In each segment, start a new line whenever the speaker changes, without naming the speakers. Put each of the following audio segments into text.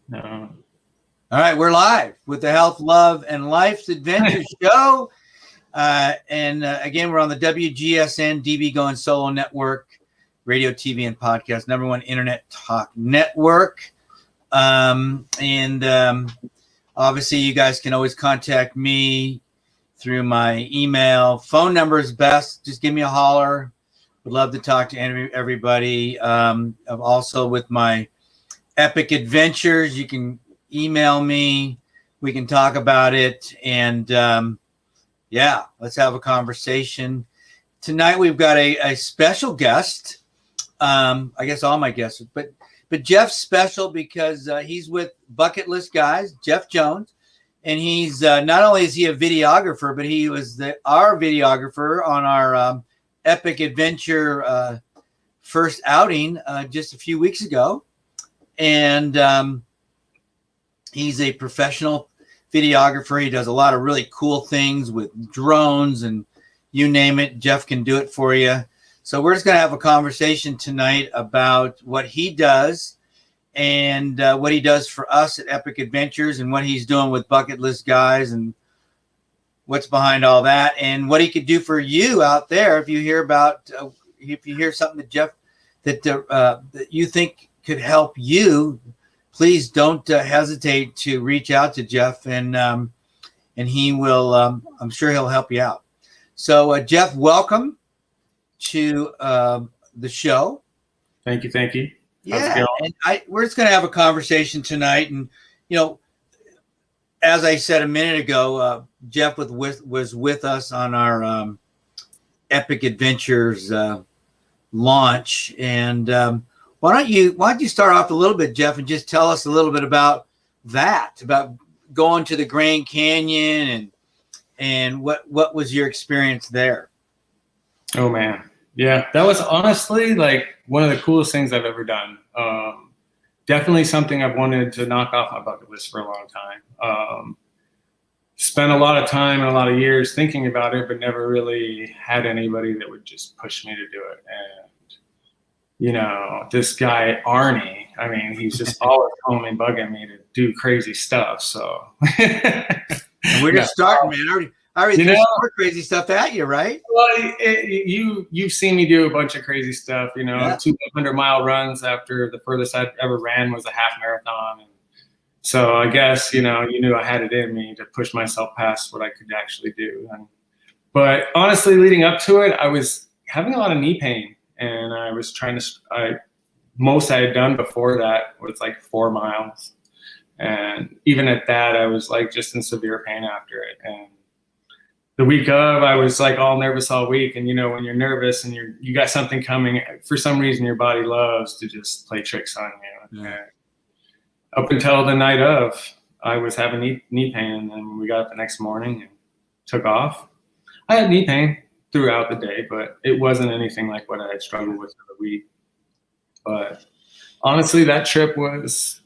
No.
All right, we're live with the Health, Love, and Life's Adventure Show. Again, we're on the WGSN-DB Going Solo Network, radio, TV, and podcast, #1 internet talk network. Obviously, you guys can always contact me through my email. Phone number is best. Just give me a holler. Would love to talk to everybody. Also, with my epic adventures, you can email me. We can talk about it. And let's have a conversation. Tonight, we've got a special guest. I guess all my guests, but Jeff's special because he's with Bucket List Guys, Jeff Jones. And he's not only is he a videographer, but he was our videographer on our epic adventure first outing just a few weeks ago. And he's a professional videographer. He does a lot of really cool things with drones and you name it. Jeff can do it for you. So we're just going to have a conversation tonight about what he does and what he does for us at Epic Adventures and what he's doing with Bucket List Guys and what's behind all that and what he could do for you out there. If you hear about, if you hear something that Jeff, that you think could help you, please don't hesitate to reach out to Jeff and he will, I'm sure he'll help you out. So Jeff, welcome to the show.
Thank you.
Yeah, and we're just going to have a conversation tonight. And, you know, as I said a minute ago, Jeff was with us on our Epic Adventures launch. And why don't you start off a little bit, Jeff, and just tell us a little bit about that, about going to the Grand Canyon and what was your experience there?
Oh man. Yeah, that was honestly like one of the coolest things I've ever done. Definitely something I've wanted to knock off my bucket list for a long time. Spent a lot of time and a lot of years thinking about it, but never really had anybody that would just push me to do it. And, you know, this guy, Arnie, I mean, he's just always calling me, bugging me to do crazy stuff. So
we're just starting, man. I already threw more crazy stuff at you, right?
Well, you've seen me do a bunch of crazy stuff, you know, 200-mile runs after the furthest I'd ever ran was a half marathon. And so I guess, you know, you knew I had it in me to push myself past what I could actually do. But honestly, leading up to it, I was having a lot of knee pain and I was trying to, most I had done before that was like 4 miles. And even at that, I was like just in severe pain after it. And the week of, I was like all nervous all week. And, you know, when you're nervous and you got something coming, for some reason, your body loves to just play tricks on you. Yeah. Up until the night of, I was having knee pain. And then we got up the next morning and took off. I had knee pain throughout the day, but it wasn't anything like what I had struggled with for the week. But honestly, that trip was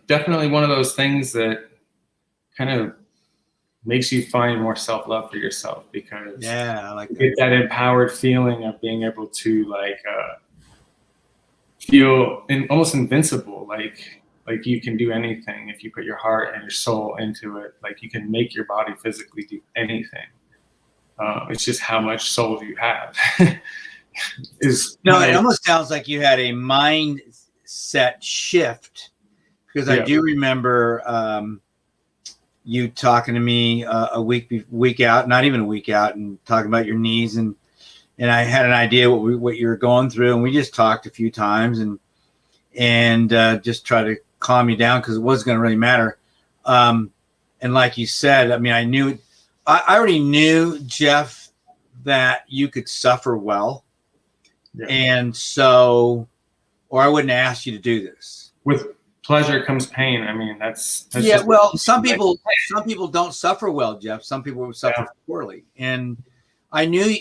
definitely one of those things that kind of makes you find more self-love for yourself because
you
get that empowered feeling of being able to like feel almost invincible, like you can do anything if you put your heart and your soul into it. Like you can make your body physically do anything. It's just how much soul you have.
It almost sounds like you had a mindset shift because I do remember you talking to me a week out, not even a week out, and talking about your knees, and I had an idea what you were going through, and we just talked a few times and just try to calm you down because it wasn't going to really matter. And like you said, I mean, I already knew, Jeff, that you could suffer well, and so, or I wouldn't ask you to do this.
With pleasure comes pain. I mean, that's
well, some people don't suffer well, Jeff. Some people suffer poorly, and I knew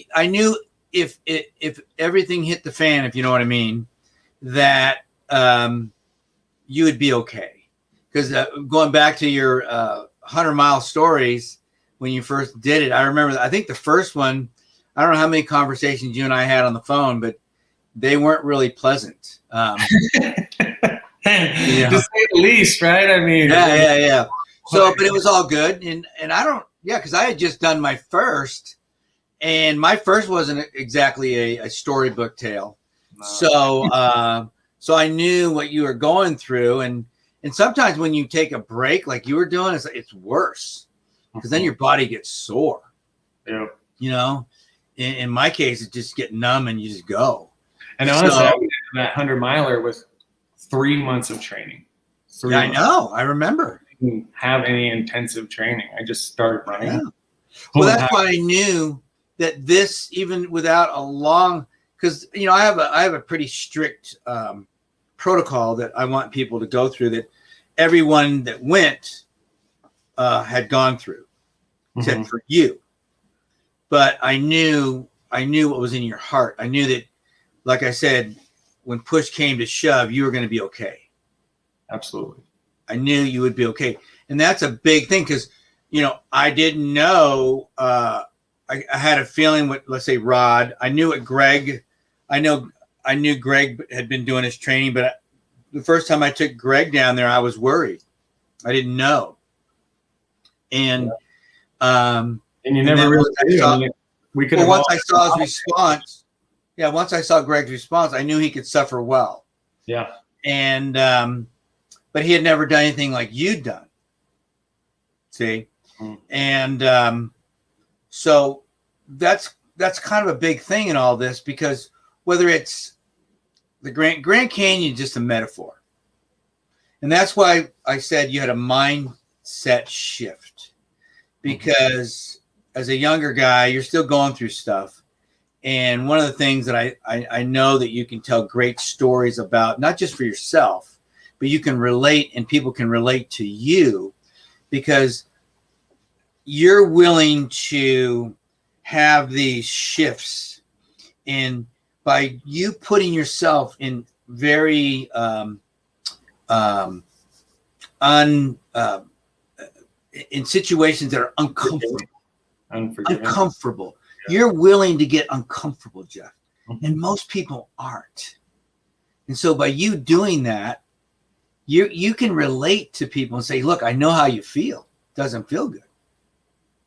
if everything hit the fan, if you know what I mean, that you would be okay. Because going back to your 100-mile stories when you first did it, I remember. I think the first one, I don't know how many conversations you and I had on the phone, but they weren't really pleasant. Yeah.
To say the least, right? I mean,
Yeah. So, but it was all good, and I don't, because I had just done my first, and my first wasn't exactly a storybook tale.
No.
So I knew what you were going through, and sometimes when you take a break like you were doing, it's worse because then your body gets sore.
Yeah.
You know, in my case, it just get numb and you just go.
And honestly, that 100-miler was 3 months of training.
Yeah, I know. I remember.
I didn't have any intensive training. I just started running.
Yeah. Well, that's why I knew that this, even without a long, because I have a pretty strict protocol that I want people to go through, that everyone that went had gone through, except for you. But I knew what was in your heart. I knew that, like I said, when push came to shove, you were going to be okay.
Absolutely.
I knew you would be okay. And that's a big thing because, I didn't know. I had a feeling with, let's say, Rod. I knew what Greg. I knew Greg had been doing his training, but the first time I took Greg down there, I was worried. I didn't know. And
you never really knew. We could.
Once I saw his response, once I saw Greg's response, I knew he could suffer well.
Yeah.
And but he had never done anything like you'd done. See, and so that's kind of a big thing in all this, because whether it's the Grand Canyon, is just a metaphor, and that's why I said you had a mindset shift, because as a younger guy, you're still going through stuff. And one of the things that I know that you can tell great stories about, not just for yourself, but you can relate, and people can relate to you, because you're willing to have these shifts. And by you putting yourself in very in situations that are uncomfortable. Yeah. You're willing to get uncomfortable, Jeff. And most people aren't. And so by you doing that, you can relate to people and say, look, I know how you feel. It doesn't feel good.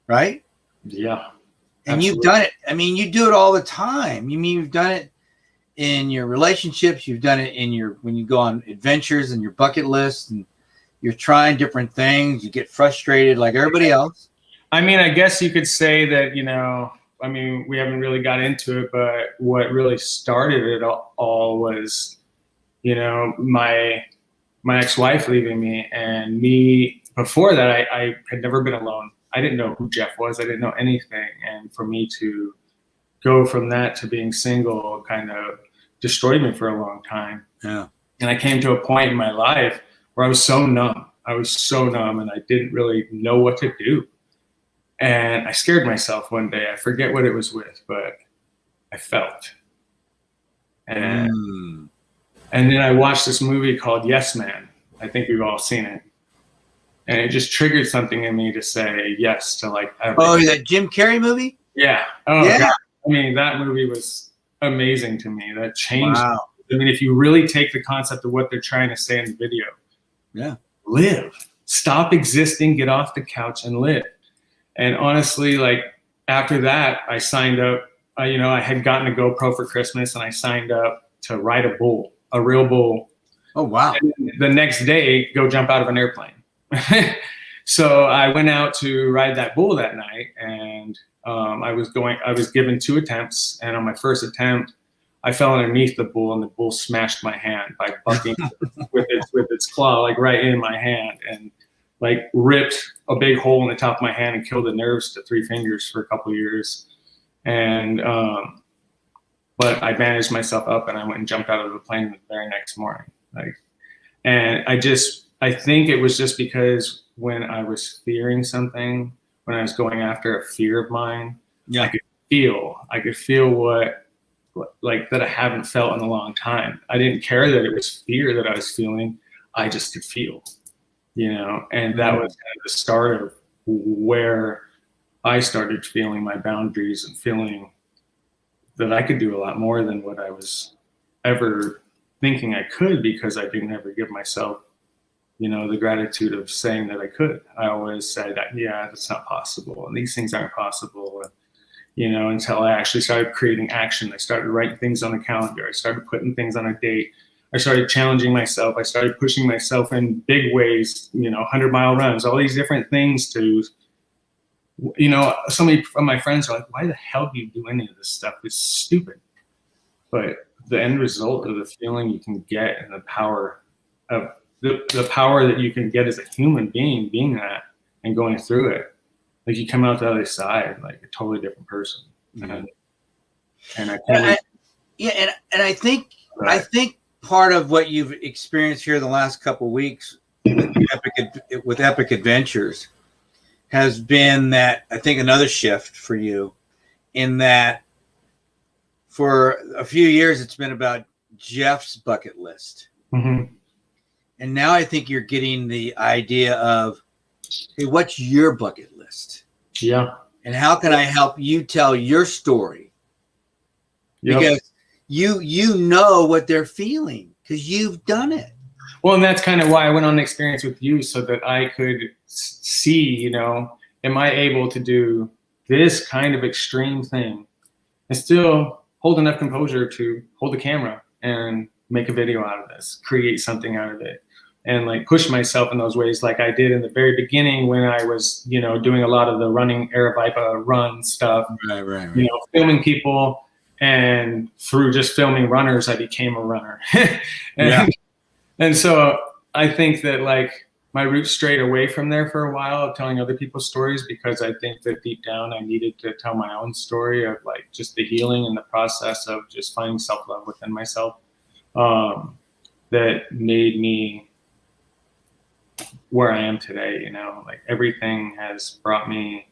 Right?
Yeah.
And absolutely. You've done it. I mean, you do it all the time. You mean, you've done it in your relationships. You've done it when you go on adventures and your bucket list, and you're trying different things. You get frustrated like everybody else.
I mean, I guess you could say that, I mean, we haven't really got into it, but what really started it all was, my ex-wife leaving me, and me before that, I had never been alone. I didn't know who Jeff was. I didn't know anything. And for me to go from that to being single kind of destroyed me for a long time.
Yeah.
And I came to a point in my life where I was so numb. And I didn't really know what to do. And I scared myself one day. I forget what it was with, but I felt. And then I watched this movie called Yes Man. I think we've all seen it. And it just triggered something in me to say yes to like everything.
Oh, that Jim Carrey movie?
Yeah. Oh,
yeah.
God. I mean, that movie was amazing to me. That changed.
Wow.
I mean, if you really take the concept of what they're trying to say in the video, live, stop existing, get off the couch and live. And honestly, like after that, I signed up. I had gotten a GoPro for Christmas, and I signed up to ride a bull, a real bull.
Oh, wow.
And the next day, go jump out of an airplane. So I went out to ride that bull that night, and I was given 2 attempts. And on my first attempt, I fell underneath the bull, and the bull smashed my hand by bucking with its claw, like right in my hand, and like ripped a big hole in the top of my hand and killed the nerves to 3 fingers for a couple of years. And, but I bandaged myself up, and I went and jumped out of the plane the very next morning. And I think it was just because when I was fearing something, when I was going after a fear of mine, I could feel what like that I haven't felt in a long time. I didn't care that it was fear that I was feeling. I just could feel, and that was kind of the start of where I started feeling my boundaries and feeling that I could do a lot more than what I was ever thinking I could, because I didn't ever give myself, the gratitude of saying that I could. I always say that, yeah, that's not possible. And these things aren't possible. And, until I actually started creating action. I started writing things on a calendar. I started putting things on a date. I started challenging myself. I started pushing myself in big ways, 100-mile runs, all these different things to, so many of my friends are like, why the hell do you do any of this stuff? It's stupid. But the end result of the feeling you can get, and the power of the power that you can get as a human being that and going through it, like you come out the other side like a totally different person.
Mm-hmm.
And I can't.
And I think part of what you've experienced here the last couple of weeks with Epic Adventures has been that, I think, another shift for you, in that for a few years it's been about Jeff's bucket list.
Mm-hmm.
And now I think you're getting the idea of, hey, what's your bucket list?
Yeah.
And how can I help you tell your story?
Yep.
Because you know what they're feeling, because you've done it.
Well, and that's kind of why I went on the experience with you, so that I could see, am I able to do this kind of extreme thing and still hold enough composure to hold the camera and make a video out of this, create something out of it, and like push myself in those ways, like I did in the very beginning when I was, doing a lot of the running Aravaipa run stuff,
right.
Filming people, and through just filming runners, I became a runner. And so I think that like my roots strayed away from there for a while of telling other people's stories, because I think that deep down I needed to tell my own story of like just the healing and the process of just finding self-love within myself, that made me where I am today. Like everything has brought me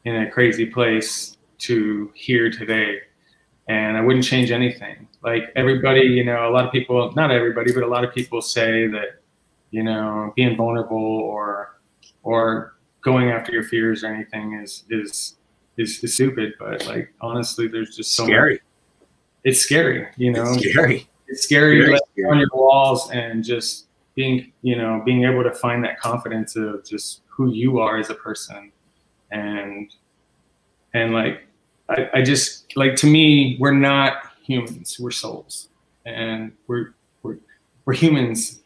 in a crazy place to here today, and I wouldn't change anything. Like everybody, a lot of people, not everybody, but a lot of people say that, being vulnerable or going after your fears or anything is stupid. But like, honestly, there's just so
scary.
It's scary,
It's scary.
It's scary to let on your walls and just being able to find that confidence of just who you are as a person. And like, I just, like, to me, we're not humans, we're souls, and we're humans,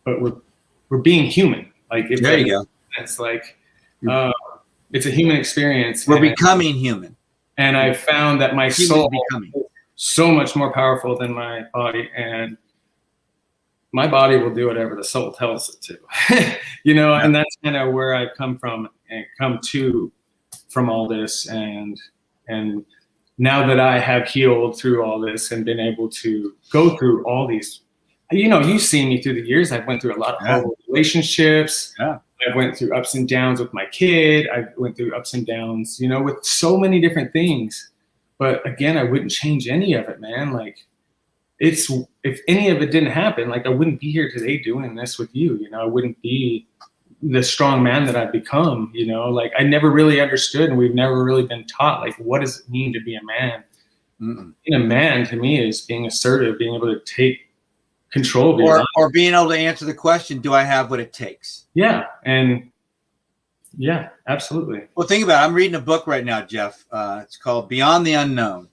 but we're being human. Like, if
there you go.
It's like, it's a human experience.
We're becoming human.
And I found that my soul is so much more powerful than my body, and my body will do whatever the soul tells it to, and that's kind of where I've come from and come to from all this. And now that I have healed through all this and been able to go through all these, you've seen me through the years. I've went through a lot of horrible relationships.
Yeah.
I went through ups and downs with my kid. I went through ups and downs, with so many different things. But again, I wouldn't change any of it, man. Like, if any of it didn't happen, like I wouldn't be here today doing this with you. I wouldn't be the strong man that I've become. Like I never really understood, and we've never really been taught, like, what does it mean to be a man?
Mm-mm.
Being a man to me is being assertive, being able to take control of your life.
Or being able to answer the question, do I have what it takes?
Yeah. And yeah, absolutely.
Well, think about it. I'm reading a book right now, Jeff. It's called Beyond the Unknown.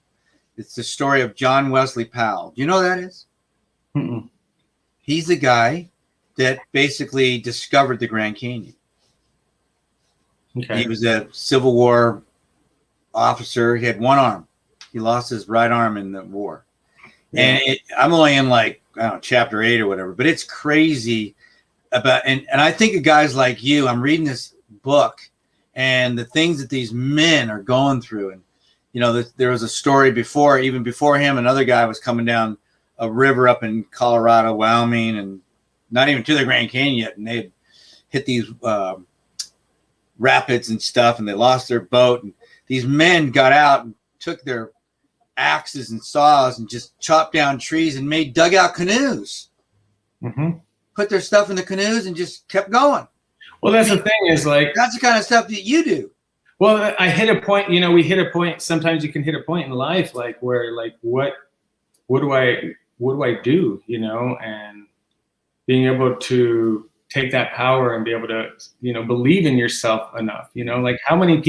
It's the story of John Wesley Powell. Do you know who that is?
Mm-mm.
He's the guy that basically discovered the Grand Canyon.
Okay.
He was a Civil War officer. He had one arm. He lost his right arm in the war. Yeah. And I'm only in like, I don't know, chapter 8 or whatever, but it's crazy about, and I think of guys like you. I'm reading this book and the things that these men are going through. And, there was a story even before him, another guy was coming down a river up in Colorado, Wyoming, and not even to the Grand Canyon yet. And they hit these rapids and stuff, and they lost their boat. And these men got out and took their axes and saws and just chopped down trees and made dugout canoes.
Mm-hmm.
Put their stuff in the canoes and just kept going.
Well, that's the thing is, like,
that's the kind of stuff that you do.
Well, I hit a point, we hit a point. Sometimes you can hit a point in life, like, where, like, what do what do I do, you know, and being able to take that power and be able to, you know, believe in yourself enough, you know, like how many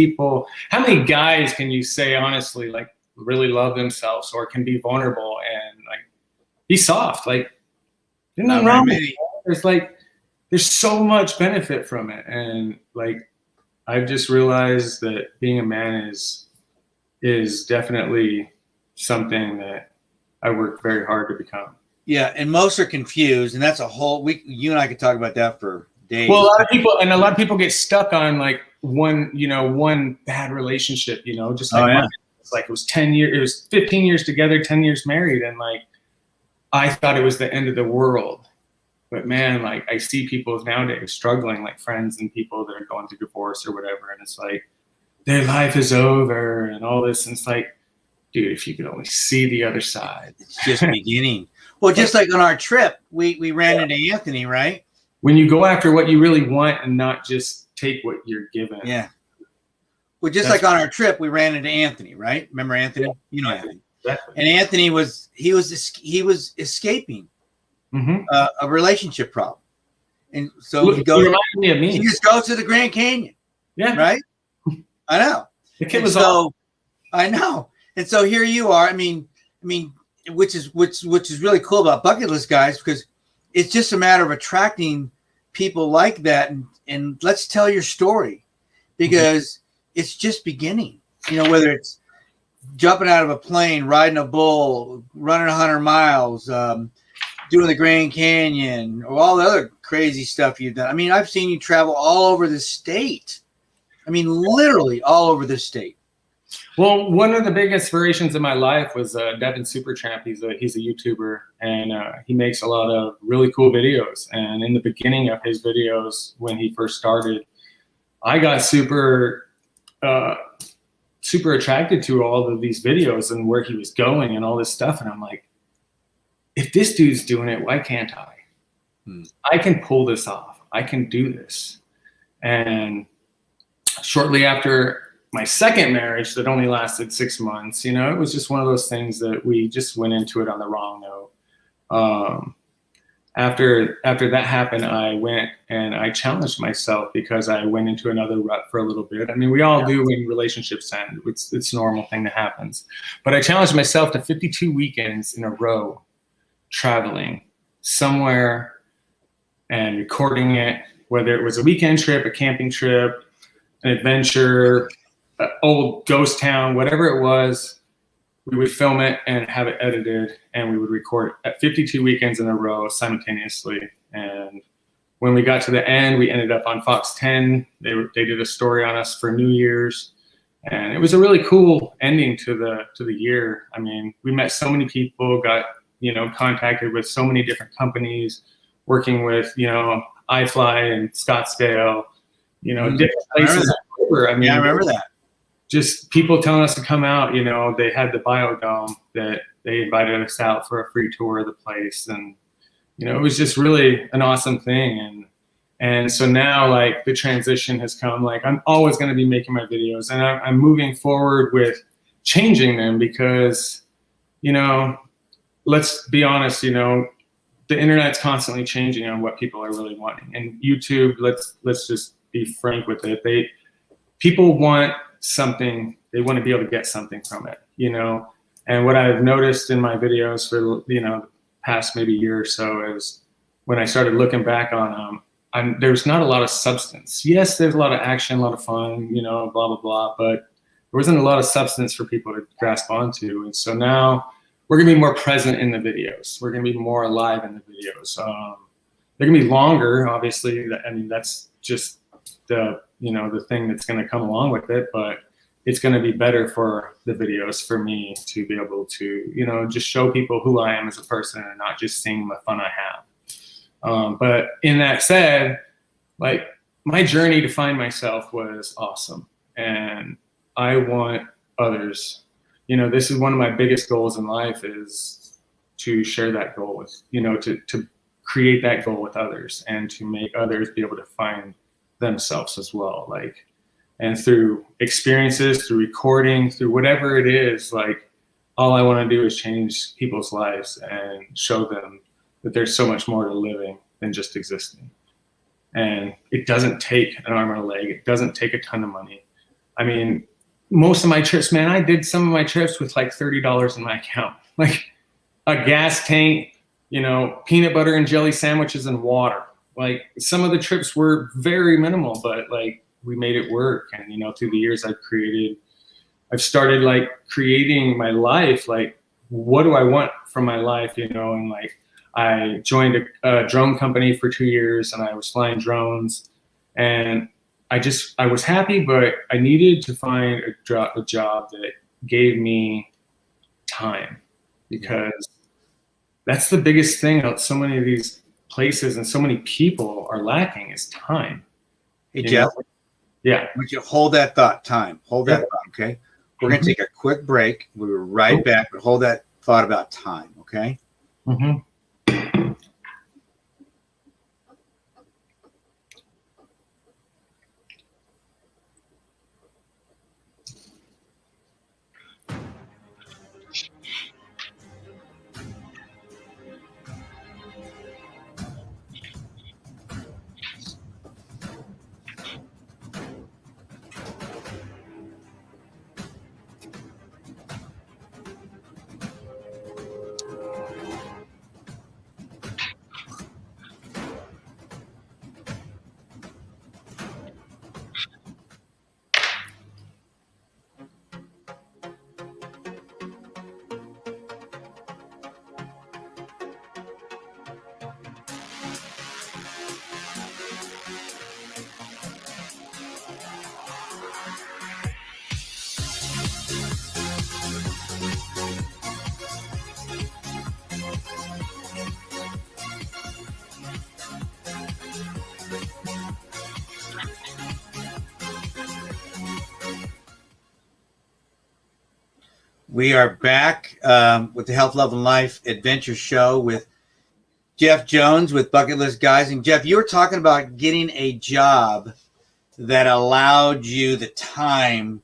guys can you say honestly, like really love themselves or can be vulnerable and like be soft, like there's nothing wrong with it. There's so much benefit from it. And like, I've just realized that being a man is definitely something that I work very hard to become.
Yeah, and most are confused, and that's a whole you and I could talk about that for days.
Well, a lot of people get stuck on like one bad relationship, you know, just like it's like it was 10 years, it was 15 years together, 10 years married, and like I thought it was the end of the world. But man, like I see people nowadays struggling, like friends and people that are going through divorce or whatever, and it's like their life is over and all this, and it's like, dude, if you could only see the other side.
It's just beginning. Well, just like on our trip, we ran into Anthony, right?
When you go after what you really want and not just take what you're given.
Yeah. Well, just like on our trip, we ran into Anthony, right? Remember Anthony? Yeah, you know Anthony. Exactly. And Anthony was escaping a relationship problem, and so he reminded
me of me.
He just goes to the Grand Canyon. Yeah. Right. I know.
The kid was so.
I know. And so here you are. I mean, which is really cool about bucket list guys, because it's just a matter of attracting people like that, and let's tell your story, because it's just beginning. You know, whether it's jumping out of a plane, riding a bull, running 100 miles, doing the Grand Canyon, or all the other crazy stuff you've done. I mean, I've seen you travel all over the state. I mean, literally all over the state.
Well, one of the big inspirations in my life was Devin Supertramp. He's a YouTuber, and he makes a lot of really cool videos. And in the beginning of his videos, when he first started, I got super attracted to all of these videos and where he was going and all this stuff. And I'm like, if this dude's doing it, why can't I? I can pull this off. I can do this. And shortly after my second marriage that only lasted 6 months, you know, it was just one of those things that we just went into it on the wrong note. After that happened, I went and I challenged myself, because I went into another rut for a little bit. I mean, we all do when relationships end. It's a normal thing that happens. But I challenged myself to 52 weekends in a row, traveling somewhere and recording it, whether it was a weekend trip, a camping trip, an adventure, old ghost town, whatever it was. We would film it and have it edited, and we would record it at 52 weekends in a row simultaneously. And when we got to the end, we ended up on Fox 10. They did a story on us for New Year's, and it was a really cool ending to the year. I mean, we met so many people, got, you know, contacted with so many different companies, working with, you know, iFly and Scottsdale, you know, different places. I mean,
I remember that.
Just people telling us to come out. You know, they had the Biodome that they invited us out for a free tour of the place, and you know, it was just really an awesome thing. And so now, like, the transition has come. Like, I'm always going to be making my videos, and I'm moving forward with changing them, because, you know, let's be honest, you know, the internet's constantly changing on what people are really wanting. And YouTube, let's just be frank with it. People want something, they want to be able to get something from it, you know. And what I've noticed in my videos for, you know, the past maybe year or so is when I started looking back on them, there's not a lot of substance. Yes, there's a lot of action, a lot of fun, you know, blah, blah, blah, but there wasn't a lot of substance for people to grasp onto. And so now we're going to be more present in the videos. We're going to be more alive in the videos. They're going to be longer, obviously. I mean, that's just the, you know, the thing that's going to come along with it, but it's going to be better for the videos for me to be able to, you know, just show people who I am as a person and not just seeing the fun I have. But in that said, like, my journey to find myself was awesome. And I want others, you know, this is one of my biggest goals in life, is to share that goal with, you know, to create that goal with others and to make others be able to find themselves as well. Like, and through experiences, through recording, through whatever it is, like, all I want to do is change people's lives and show them that there's so much more to living than just existing. And it doesn't take an arm and a leg. It doesn't take a ton of money. I mean, most of my trips, man, I did some of my trips with like $30 in my account, like a gas tank, you know, peanut butter and jelly sandwiches and water. Like some of the trips were very minimal, but like we made it work. And, you know, through the years I've started like creating my life. Like, what do I want from my life? You know, and like I joined a drone company for 2 years and I was flying drones, and I was happy, but I needed to find a job that gave me time, because that's the biggest thing that so many of these places and so many people are lacking is time.
Hey, Jeff.
Yeah.
Would you hold that thought? Time. Hold that thought, okay? We're going to take a quick break. We'll be right back, but hold that thought about time, okay?
Mm-hmm.
We are back with the Health, Love, and Life Adventure Show with Jeff Jones with Bucket List Guys. And Jeff, you were talking about getting a job that allowed you the time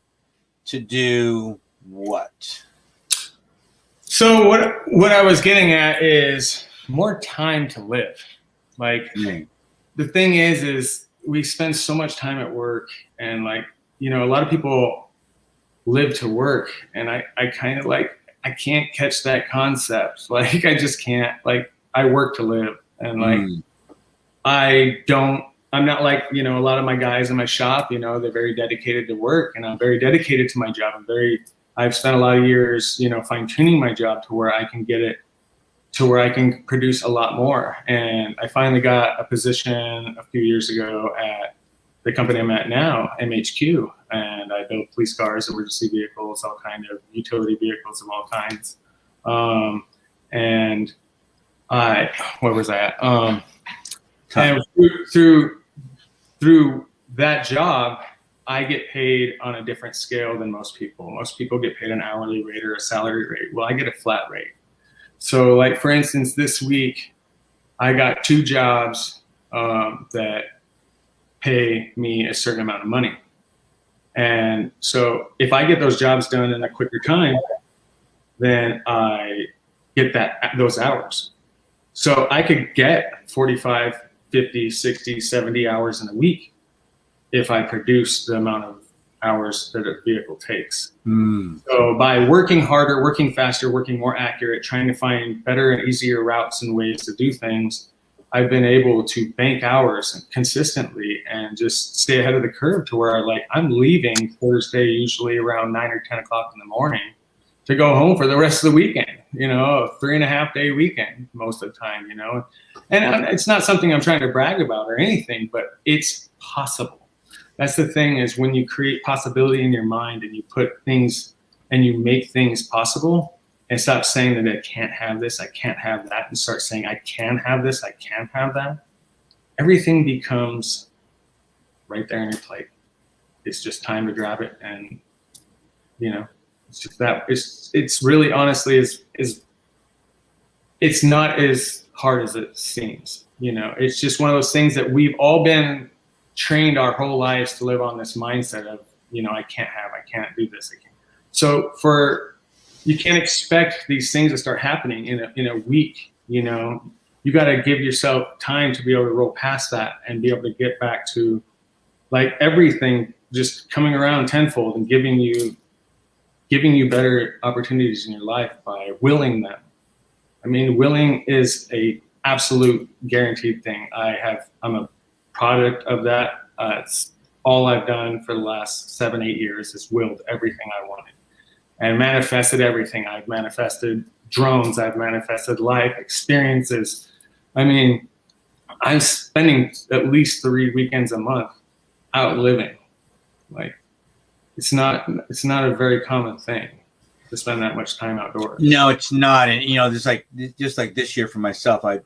to do what?
So what I was getting at is more time to live. Like the thing is we spend so much time at work, and like, you know, a lot of people live to work, and I kind of like, I can't catch that concept. Like I just can't. Like I work to live, and like I'm not like, you know, a lot of my guys in my shop, you know, they're very dedicated to work, and I'm very dedicated to my job. I've spent a lot of years, you know, fine tuning my job to where I can get it to where I can produce a lot more. And I finally got a position a few years ago at the company I'm at now, MHQ, and I build police cars, emergency vehicles, all kind of utility vehicles of all kinds. And where was I at? And through that job, I get paid on a different scale than most people. Most people get paid an hourly rate or a salary rate. Well, I get a flat rate. So like, for instance, this week, I got 2 jobs that pay me a certain amount of money. And so if I get those jobs done in a quicker time, then I get those hours. So I could get 45, 50, 60, 70 hours in a week if I produce the amount of hours that a vehicle takes. So by working harder, working faster, working more accurate, trying to find better and easier routes and ways to do things, I've been able to bank hours consistently and just stay ahead of the curve to where I'm leaving Thursday usually around 9 or 10 o'clock in the morning to go home for the rest of the weekend, you know, a 3.5 day weekend most of the time, you know. And it's not something I'm trying to brag about or anything, but it's possible. That's the thing, is when you create possibility in your mind and you put things and you make things possible and stop saying that I can't have this, I can't have that, and start saying I can have this, I can have that, everything becomes right there on your plate. It's just time to grab it, and you know, it's just that it's really honestly it's not as hard as it seems. You know, it's just one of those things that we've all been trained our whole lives to live on this mindset of, you know, I can't do this, I can't. So for you can't expect these things to start happening in a week. You know, you got to give yourself time to be able to roll past that and be able to get back to like everything just coming around tenfold and giving you better opportunities in your life by willing them. I mean, willing is a absolute guaranteed thing. I'm a product of that. It's all I've done for the last 7-8 years is willed everything I wanted and manifested everything. I've manifested drones. I've manifested life experiences. I mean, I'm spending at least 3 weekends a month out living. Like, it's not a very common thing to spend that much time outdoors. No,
it's not. And, you know, just like this year for myself, I,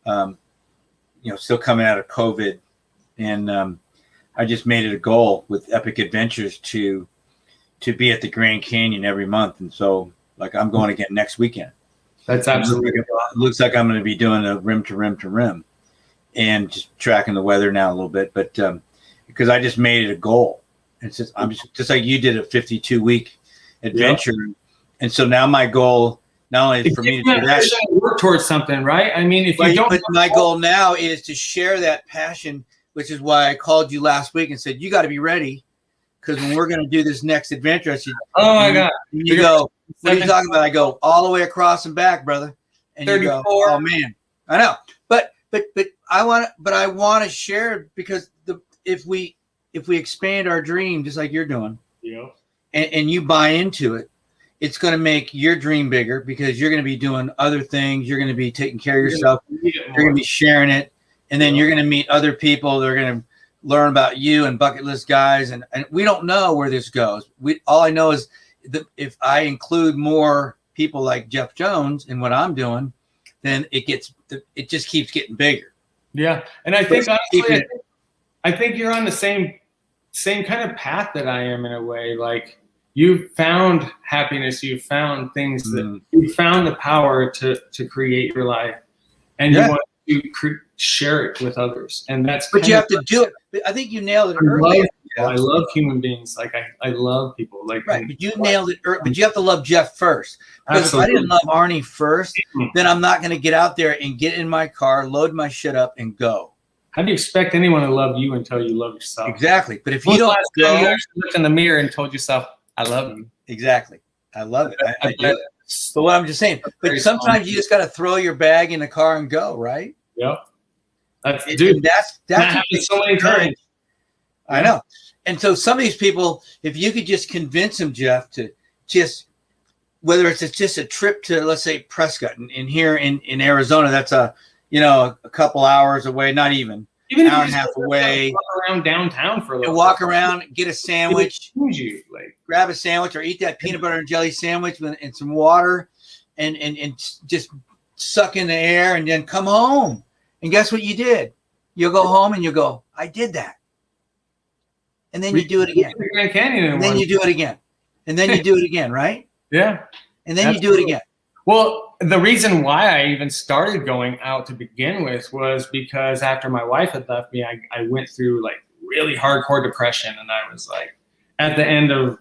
you know, still coming out of COVID, and I just made it a goal with Epic Adventures to be at the Grand Canyon every month. And so, like, I'm going again next weekend.
That's absolutely
it looks like I'm going to be doing a rim to rim to rim and just tracking the weather now a little bit. But because I just made it a goal. It's just, I'm just like you did a 52-week adventure. Yep. And so now my goal, not only is for me to do that,
work towards something, right? I mean, if you don't,
but my goal now is to share that passion, which is why I called you last week and said, you got to be ready. Because when we're going to do this next adventure, I said,
oh my God.
You go, what are you talking about? I go, all the way across and back, brother. And 34. You go, oh man, I know. But I want to share it because if we expand our dream, just like you're doing,
yeah,
and you buy into it, it's going to make your dream bigger because you're going to be doing other things. You're going to be taking care of yourself. You're going to be sharing it. And then you're going to meet other people. They're going to learn about you and bucket list guys. And we don't know where this goes. All I know is that if I include more people like Jeff Jones in what I'm doing, then it just keeps getting bigger.
Yeah. And I think honestly, I think you're on the same kind of path that I am in a way. Like, you've found happiness, you've found things that you found the power to create your life, and you want to share it with others. And that's,
but you have to do it. I think you nailed it earlier.
I love human beings. Like I love people. Like,
right, but you nailed it. But you have to love Jeff first. Because if I didn't love Arnie first, then I'm not going to get out there and get in my car, load my shit up, and go.
How do you expect anyone to love you until you love yourself?
Exactly. But if you don't
you actually looked in the mirror and told yourself, I love you.
Exactly. I love it. I do it. So what I'm just saying, but sometimes you just got to throw your bag in the car and go, right?
Yep. That's
happens
so many times.
I know. And so some of these people, if you could just convince them, Jeff, to just, whether it's just a trip to, let's say, Prescott, and here in Arizona, that's a couple hours away, not even an hour and a half away.
Walk around downtown for a little.
Walk around, get a sandwich,
like
grab a sandwich, or eat that peanut butter and jelly sandwich and some water, and just suck in the air, and then come home. And guess what you did? You'll go home and you'll go, I did that. And then you do it again.
The Grand Canyon,
and then you do it again. And then you do it again, right?
Yeah.
And then you do it again.
Well, the reason why I even started going out to begin with was because after my wife had left me, I went through like really hardcore depression, and I was like at the end of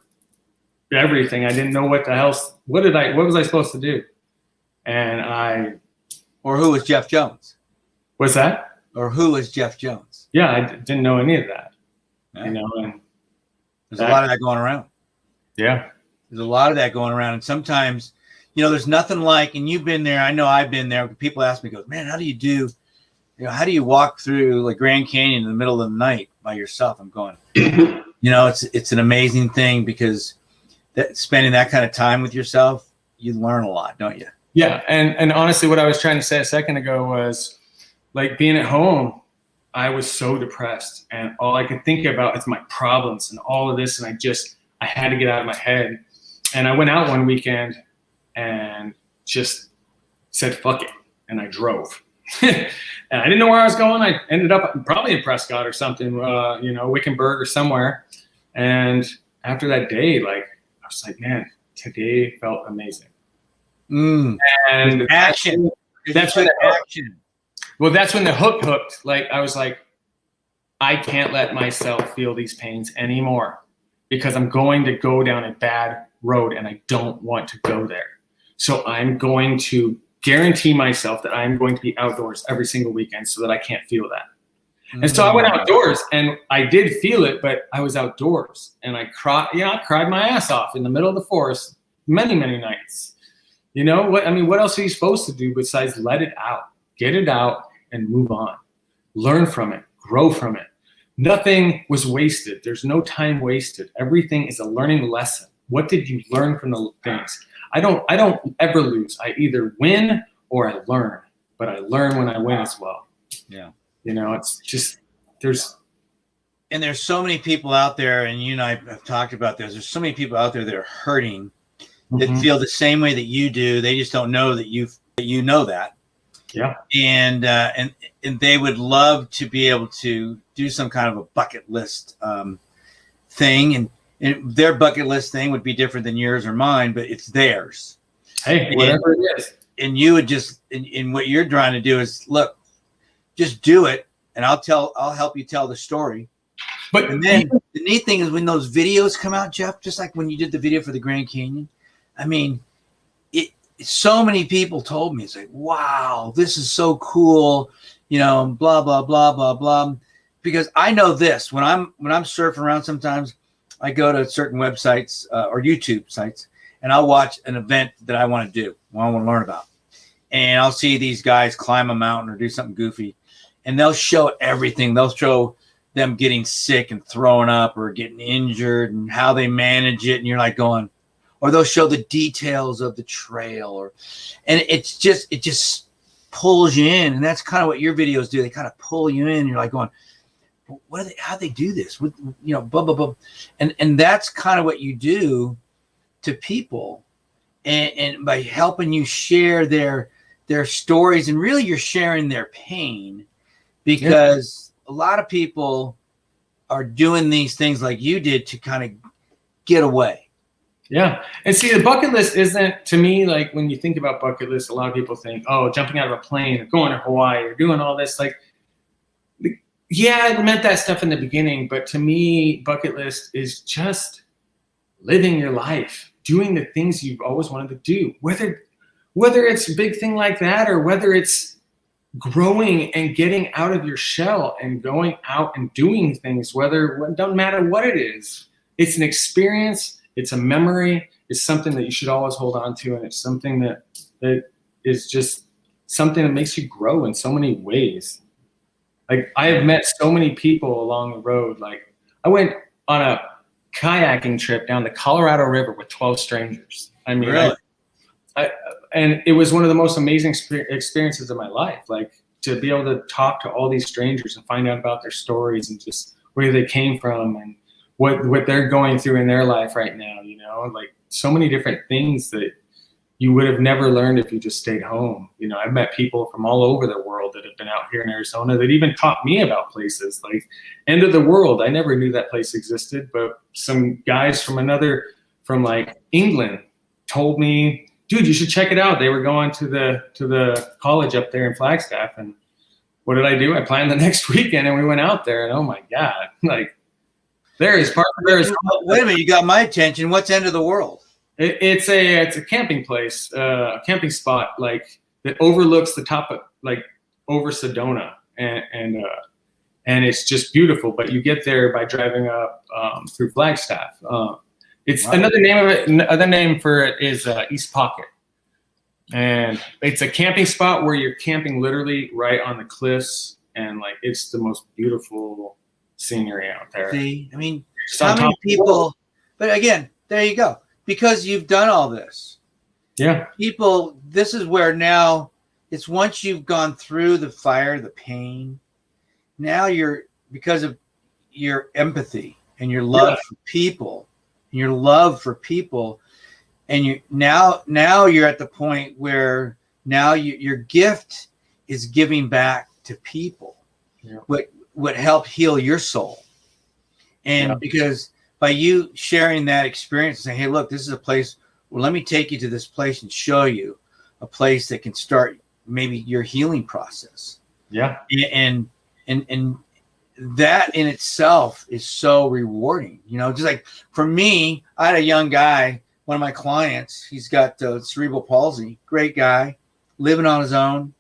everything. I didn't know what was I supposed to do? And
or who was Jeff Jones?
What's that?
Or who was Jeff Jones?
Yeah, I didn't know any of that.
Yeah.
You know, and
there's a lot of that going around.
Yeah.
There's a lot of that going around. And sometimes, there's nothing like, and you've been there, I know I've been there. People ask me, man, how do you walk through like Grand Canyon in the middle of the night by yourself? I'm going, it's an amazing thing, because spending that kind of time with yourself, you learn a lot, don't you?
Yeah. And honestly, what I was trying to say a second ago was like being at home, I was so depressed, and all I could think about is my problems and all of this. And I had to get out of my head. And I went out one weekend and just said, fuck it. And I drove. And I didn't know where I was going. I ended up probably in Prescott or something, Wickenburg or somewhere. And after that day, like, I was like, man, today felt amazing. And
action.
That's when action. Well, that's when the hooked. Like, I was like, I can't let myself feel these pains anymore, because I'm going to go down a bad road and I don't want to go there. So I'm going to guarantee myself that I'm going to be outdoors every single weekend so that I can't feel that. And so I went outdoors and I did feel it, but I was outdoors and I cried, I cried my ass off in the middle of the forest many, many nights. You know what? I mean, what else are you supposed to do besides let it out, get it out and move on, learn from it, grow from it. Nothing was wasted. There's no time wasted. Everything is a learning lesson. What did you learn from the things? I don't ever lose. I either win or I learn, but I learn when I win as well.
Yeah.
You know, it's just, there's
so many people out there, and you and I have talked about this. There's so many people out there that are hurting, that feel the same way that you do. They just don't know that you know that.
Yeah.
And they would love to be able to do some kind of a bucket list thing, and their bucket list thing would be different than yours or mine, but it's theirs.
Hey, whatever it is.
And you would just, and what you're trying to do is, look, just do it, and I'll help you tell the story. But and then the neat thing is when those videos come out, Jeff, just like when you did the video for the Grand Canyon, I mean, so many people told me, it's like, wow, this is so cool, you know, blah, blah, blah, blah, blah. Because I know this, when I'm surfing around, sometimes I go to certain websites or YouTube sites, and I'll watch an event that I want to do, I want to learn about. And I'll see these guys climb a mountain or do something goofy, and they'll show everything. They'll show them getting sick and throwing up or getting injured and how they manage it. And you're like going, or they'll show the details of the trail, and it just pulls you in. And that's kind of what your videos do. They kind of pull you in. You're like going, how they do this? With, you know, blah, blah, blah. And that's kind of what you do to people. And by helping you share their stories, and really you're sharing their pain, because a lot of people are doing these things like you did to kind of get away.
Yeah. And see, the bucket list isn't, to me, like when you think about bucket list, a lot of people think, oh, jumping out of a plane or going to Hawaii or doing all this. Like, yeah, it meant that stuff in the beginning, but to me, bucket list is just living your life, doing the things you've always wanted to do, whether it's a big thing like that or whether it's growing and getting out of your shell and going out and doing things, it doesn't matter what it is. It's an experience. It's a memory. It's something that you should always hold on to. And it's something that is just something that makes you grow in so many ways. Like, I have met so many people along the road. Like, I went on a kayaking trip down the Colorado River with 12 strangers. I mean,
really?
And it was one of the most amazing experiences of my life. Like, to be able to talk to all these strangers and find out about their stories and just where they came from and what they're going through in their life right now, you know, like so many different things that you would have never learned if you just stayed home. You know, I've met people from all over the world that have been out here in Arizona that even taught me about places like End of the World. I never knew that place existed, but some guys from like England told me, dude, you should check it out. They were going to the college up there in Flagstaff, and what did I do? I planned the next weekend and we went out there, and oh my God, like there is
wait a minute, you got my attention. What's End of the World?
It's a camping place, a camping spot, like that overlooks the top of, like, over Sedona, and it's just beautiful. But you get there by driving up through Flagstaff. It's another name of it. Another name for it is East Pocket, and it's a camping spot where you're camping literally right on the cliffs, and like it's the most beautiful scenery out there.
See, I mean, how many people? But again, there you go. Because you've done all this.
Yeah.
People, this is where now it's once you've gone through the fire, the pain, now because of your empathy and your love for people, and and you now you're at the point where now your gift is giving back to people. Yeah. What helped heal your soul. And because by you sharing that experience and saying, hey, look, this is a place, well, let me take you to this place and show you a place that can start maybe your healing process.
Yeah.
And that in itself is so rewarding. You know, just like for me, I had a young guy one of my clients. He's got cerebral palsy. Great guy, living on his own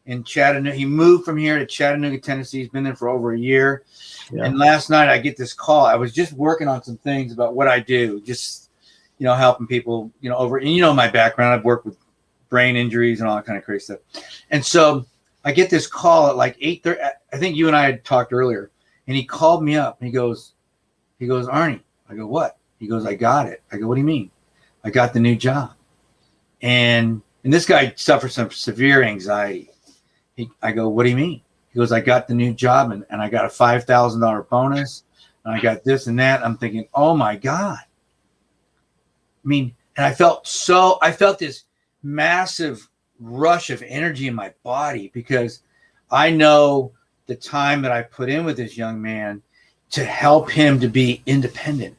in Chattanooga. He moved from here to Chattanooga, Tennessee. He's been there for over a year. Yeah. And last night I get this call. I was just working on some things about what I do, just, helping people, over, and my background. I've worked with brain injuries and all that kind of crazy stuff. And so I get this call at like 8:30. I think you and I had talked earlier, and he called me up and he goes, Arnie. I go, what? He goes, I got it. I go, what do you mean? I got the new job. And this guy suffers some severe anxiety. I go, what do you mean? He goes, I got the new job and I got a $5,000 bonus and I got this and that. I'm thinking, oh my God. I mean, and I felt this massive rush of energy in my body because I know the time that I put in with this young man to help him to be independent,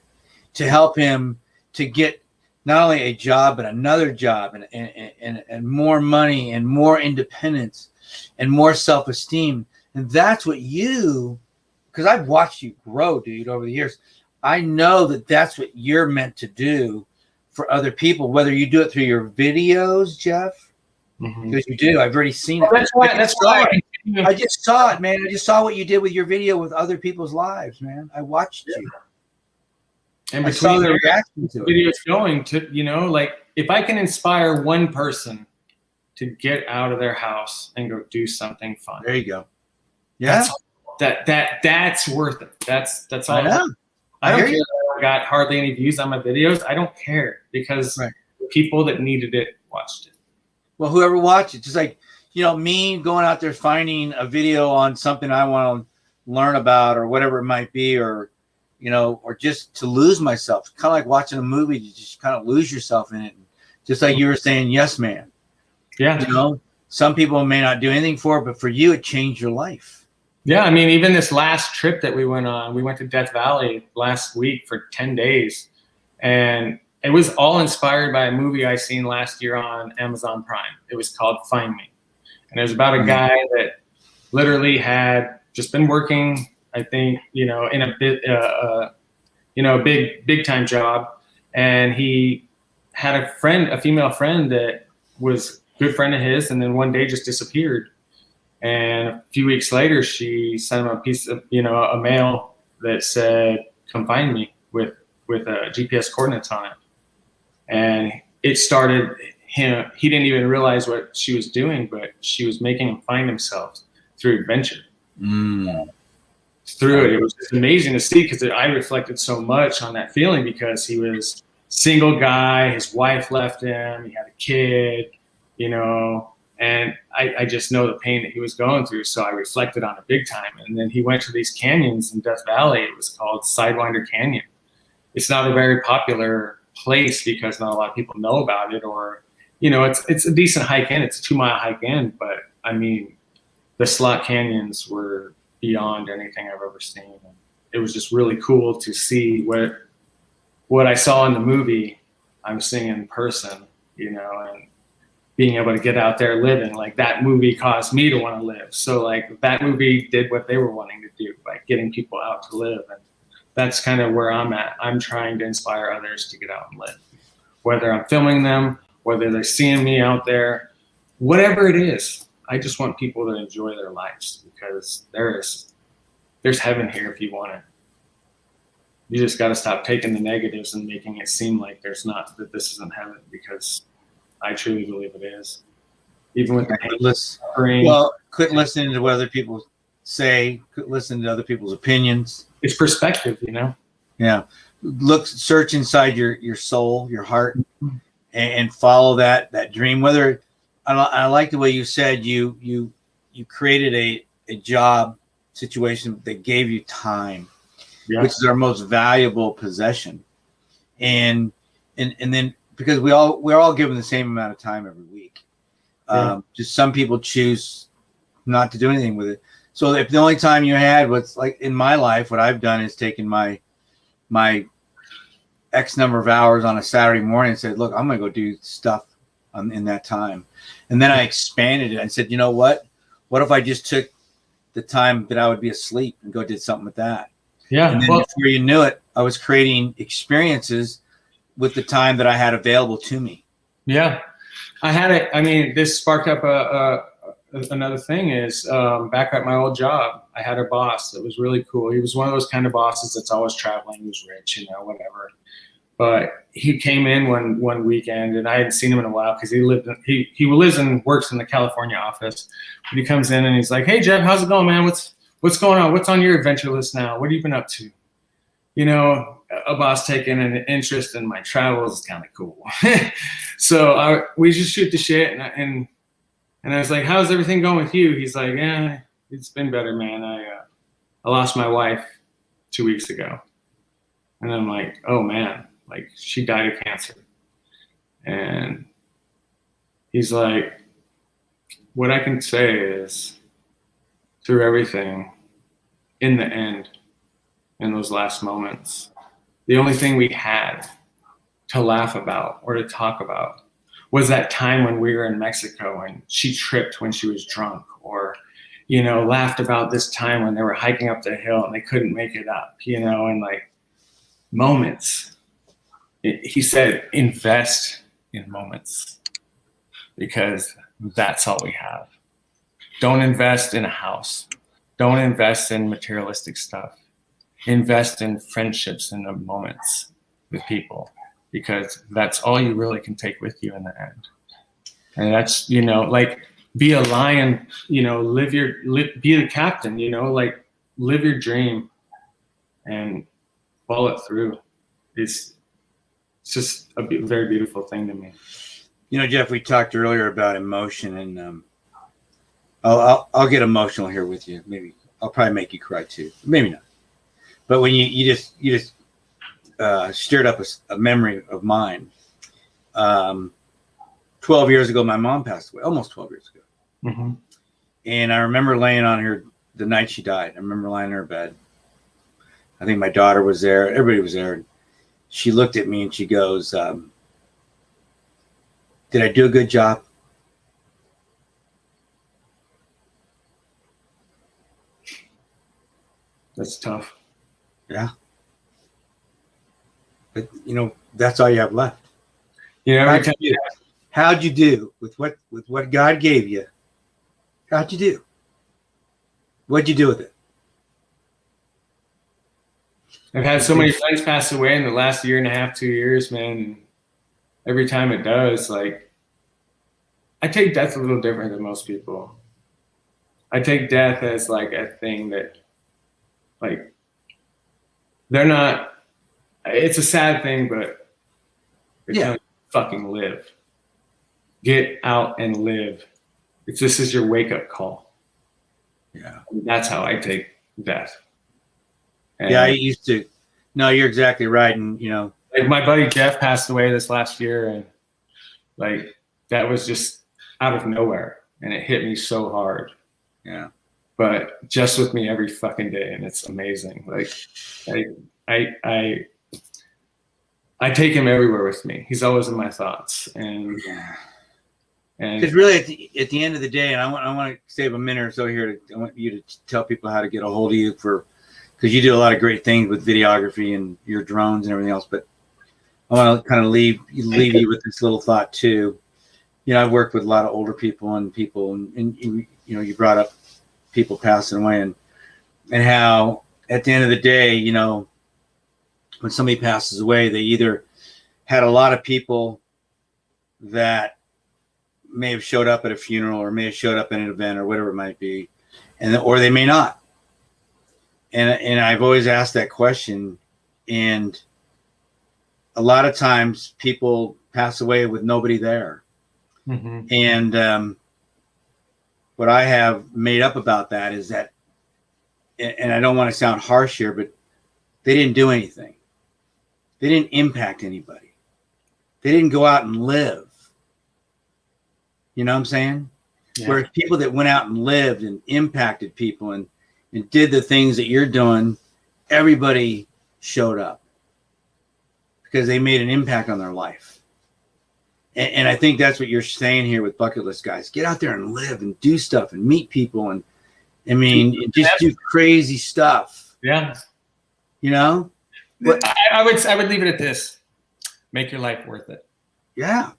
to help him to get not only a job, but another job and more money and more independence and more self-esteem. And that's what because I've watched you grow, dude, over the years. I know that that's what you're meant to do for other people, whether you do it through your videos, Jeff, because you do. I've already seen it.
That's why
I just saw it, man. I just saw what you did with your video with other people's lives, man. I watched you.
And between the reaction to videos going to, like if I can inspire one person to get out of their house and go do something fun.
There you go. Yeah.
That's worth it. That's all.
I know.
I don't care that I got hardly any views on my videos. I don't care because the people that needed it watched it.
Well, whoever watched it, just like, me going out there finding a video on something I want to learn about or whatever it might be, or just to lose myself, kind of like watching a movie, you just kind of lose yourself in it. Just like you were saying, yes, man.
Yeah.
Some people may not do anything for it, but for you, it changed your life.
Yeah. I mean, even this last trip that we went on, we went to Death Valley last week for 10 days. And it was all inspired by a movie I seen last year on Amazon Prime. It was called Find Me. And it was about a guy that literally had just been working, I think, in a bit, big time job. And he had a female friend that was a good friend of his. And then one day just disappeared. And a few weeks later, she sent him a piece of, a mail that said, come find me with GPS coordinates on it. And it started him. He didn't even realize what she was doing, but she was making him find himself through adventure. Through it was just amazing to see because I reflected so much on that feeling because he was single guy, his wife left him, he had a kid, and I just know the pain that he was going through. So I reflected on it big time. And then he went to these canyons in Death Valley. It was called Sidewinder Canyon. It's not a very popular place because not a lot of people know about it, or, it's a decent hike in. It's a 2-mile hike in, but I mean, the slot canyons were beyond anything I've ever seen. And it was just really cool to see what I saw in the movie, I'm seeing in person, and being able to get out there living. Like that movie caused me to want to live. So like that movie did what they were wanting to do by getting people out to live. And that's kind of where I'm at. I'm trying to inspire others to get out and live. Whether I'm filming them, whether they're seeing me out there, whatever it is, I just want people to enjoy their lives because there's heaven here if you want it. You just got to stop taking the negatives and making it seem like there's not, that this isn't heaven, because I truly believe it is. Even with the suffering. Well,
quit listening to what other people say. Quit listening to other people's opinions.
It's perspective,
Yeah. Search inside your soul, your heart, and follow that dream. Whether I like the way you said you created a job situation that gave you time, which is our most valuable possession, and then because we're all given the same amount of time every week. Just some people choose not to do anything with it. So if the only time you had, what's like in my life, what I've done is taken my X number of hours on a Saturday morning and said, look, I'm going to go do stuff in that time. And then I expanded it and said, you know what? What if I just took the time that I would be asleep and go did something with that?
Yeah.
And then before you knew it, I was creating experiences with the time that I had available to me.
Yeah, I had it. I mean, this sparked up another thing is back at my old job, I had a boss that was really cool. He was one of those kind of bosses that's always traveling. He was rich, you know, whatever. But he came in one weekend, and I hadn't seen him in a while because he lives and works in the California office. But he comes in and he's like, "Hey Jeff, how's it going, man? What's going on? What's on your adventure list now? What have you been up to?" You know, a boss taking an interest in my travels is kind of cool. So we just shoot the shit, and I was like, "How's everything going with you?" He's like, "Yeah, it's been better, man. I lost my wife 2 weeks ago," and I'm like, "Oh man, like she died of cancer." And he's like, "What I can say is, through everything, in the end, in those last moments, the only thing we had to laugh about or to talk about was that time when we were in Mexico and she tripped when she was drunk, or, you know, laughed about this time when they were hiking up the hill and they couldn't make it up, you know, and like moments." He said, invest in moments because that's all we have. Don't invest in a house. Don't invest in materialistic stuff. Invest in friendships and the moments with people, because that's all you really can take with you in the end. And that's, you know, like, be a lion, you know, be the captain, you know, like, live your dream and follow it through. It's just a very beautiful thing to me.
You know, Jeff, we talked earlier about emotion, and I'll get emotional here with you. Maybe I'll probably make you cry too. Maybe not. But when you just stirred up a memory of mine. 12 years ago, my mom passed away, almost 12 years ago.
Mm-hmm.
And I remember laying on her the night she died. I remember lying in her bed. I think my daughter was there. Everybody was there. She looked at me and she goes, "Did I do a good job?"
That's tough.
Yeah. But, you know, that's all you have left.
You know,
how'd you do with what God gave you? How'd you do? What'd you do with it?
I've had so many friends pass away in the last year and a half, 2 years, man. Every time it does, like, I take death a little different than most people. I take death as like a thing that, like, they're not, it's a sad thing, but they're telling you, fucking live. Get out and live. This is your wake up call.
Yeah.
That's how I take death. And
yeah, I used to. No, you're exactly right. And, you know,
like, my buddy Jeff passed away this last year, and like, that was just out of nowhere, and it hit me so hard.
Yeah.
But just with me every fucking day, and it's amazing. Like, I take him everywhere with me. He's always in my thoughts, and because
really at the end of the day, and I want to save a minute or so here. I want you to tell people how to get a hold of you, because you do a lot of great things with videography and your drones and everything else. But I want to kind of leave you with this little thought too. You know, I've worked with a lot of older people, and you know, you brought up people passing away, and how at the end of the day, you know, when somebody passes away, they either had a lot of people that may have showed up at a funeral, or may have showed up at an event, or whatever it might be, or they may not. And I've always asked that question, and a lot of times people pass away with nobody there.
Mm-hmm.
And what I have made up about that is that, and I don't want to sound harsh here, but they didn't do anything. They didn't impact anybody. They didn't go out and live. You know what I'm saying? Yeah. Whereas people that went out and lived and impacted people and did the things that you're doing, everybody showed up because they made an impact on their life. And I think that's what you're saying here with Bucket List Guys. Get out there and live and do stuff and meet people, and I mean, just do crazy stuff.
Yeah.
You know?
I would leave it at this. make your life worth it.
Yeah.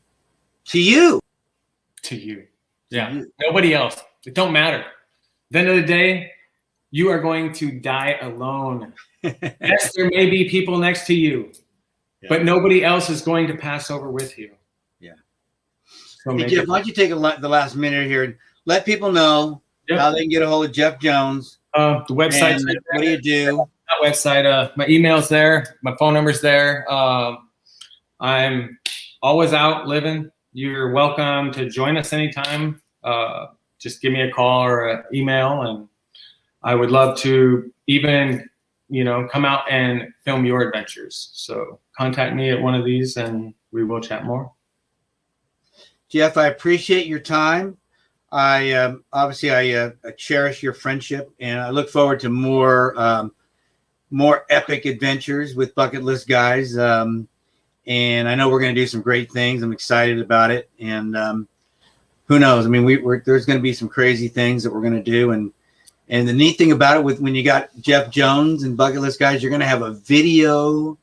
To you.
To you. Yeah. Nobody else. It don't matter. At the end of the day, you are going to die alone. Yes, there may be people next to you, but nobody else is going to pass over with you.
Yeah.
So
hey, Jeff, why don't you take the last minute here and let people know how they can get a hold of Jeff Jones.
The website.
What do you do?
That website. My email's there. My phone number's there. I'm always out living. You're welcome to join us anytime. Just give me a call or an email, and I would love to even, come out and film your adventures. So contact me at one of these, and we will chat more.
Jeff, I appreciate your time. I cherish your friendship, and I look forward to more epic adventures with Bucket List Guys. And I know we're going to do some great things. I'm excited about it. And who knows? I mean, there's going to be some crazy things that we're going to do. And the neat thing about it, when you got Jeff Jones and Bucket List Guys, you're going to have a video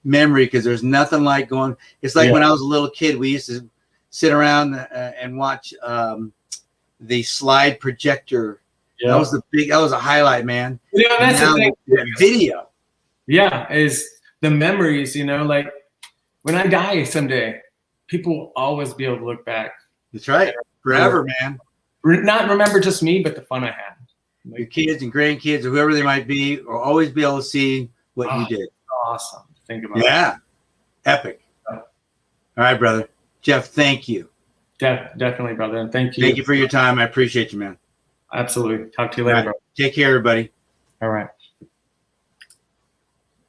memory, because there's nothing like going. It's like when I was a little kid, we used to sit around and watch the slide projector. That was a highlight, man.
That's the thing.
Video.
Yeah, is the memories, like when I die someday, people will always be able to look back.
That's right. Forever, man.
Not remember just me, but the fun I had.
Your kids and grandkids or whoever they might be will always be able to see what you did.
Awesome. Think about
it. Epic. All right, brother. Jeff, thank you.
Definitely, brother. And thank you.
Thank you for your time. I appreciate you, man.
Absolutely. Talk to you later, bro.
Take care, everybody.
All right.